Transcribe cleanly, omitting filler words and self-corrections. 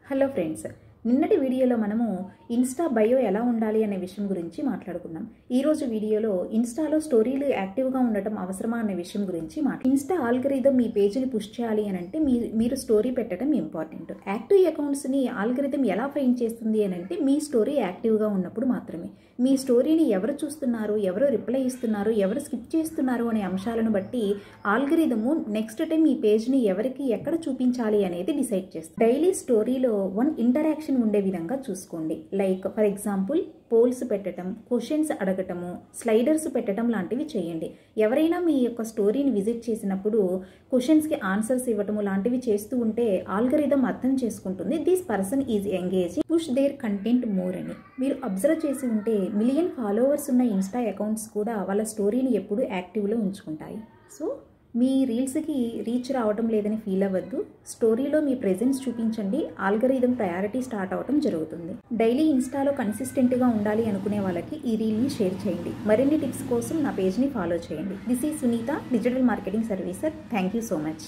Hello friends, నిన్నటి వీడియోలో మనము ఇన్స్టా బయో ఎలా ఉండాలి అనే విషయం గురించి మాట్లాడుకున్నాం. ఈ రోజు వీడియోలో ఇన్స్టాలో స్టోరీలు యాక్టివ్గా ఉండటం అవసరమా అనే విషయం గురించి ఇన్స్టా ఆల్గరిథం మీ పేజీని పుష్ చేయాలి అని అంటే మీరు స్టోరీ పెట్టడం ఇంపార్టెంట్. యాక్టివ్ అకౌంట్స్ని ఆల్గరిథం ఎలా ఫైండ్ చేస్తుంది అని అంటే మీ స్టోరీ యాక్టివ్గా ఉన్నప్పుడు మాత్రమే. మీ స్టోరీని ఎవరు చూస్తున్నారు, ఎవరు రిప్లై ఇస్తున్నారు, ఎవరు స్కిప్ చేస్తున్నారు అనే అంశాలను బట్టి ఆల్గరిథము నెక్స్ట్ టైం మీ పేజ్ని ఎవరికి ఎక్కడ చూపించాలి అనేది డిసైడ్ చేస్తుంది. డైలీ స్టోరీలో వన్ ఇంటరాక్షన్ ఉండే విధంగా చూసుకోండి. లైక్ ఫర్ ఎగ్జాంపుల్ పోల్స్ పెట్టడం, క్వశ్చన్స్ అడగటము, స్లైడర్స్ పెట్టడం లాంటివి చేయండి. ఎవరైనా మీ యొక్క స్టోరీని విజిట్ చేసినప్పుడు క్వశ్చన్స్కి ఆన్సర్స్ ఇవ్వటము లాంటివి చేస్తూ ఉంటే ఆల్గరిథం అర్థం చేసుకుంటుంది this person is engaging, push their content more అని. మీరు అబ్జర్వ్ చేసి ఉంటే మిలియన్ ఫాలోవర్స్ ఉన్న ఇన్స్టా అకౌంట్స్ కూడా వాళ్ళ స్టోరీని ఎప్పుడు యాక్టివ్లో ఉంచుకుంటాయి. సో మీ రీల్స్కి రీచ్ రావడం లేదని ఫీల్ అవ్వద్దు. స్టోరీలో మీ ప్రెజెన్స్ చూపించండి, ఆల్గరిథం ప్రయారిటీ స్టార్ట్ అవడం జరుగుతుంది. డైలీ ఇన్స్టాలో కన్సిస్టెంట్గా ఉండాలి అనుకునే వాళ్ళకి ఈ రీల్ని షేర్ చేయండి. మరిన్ని టిప్స్ కోసం నా పేజ్ని ఫాలో చేయండి. This is Sunitha, digital marketing servicer. Thank you so much.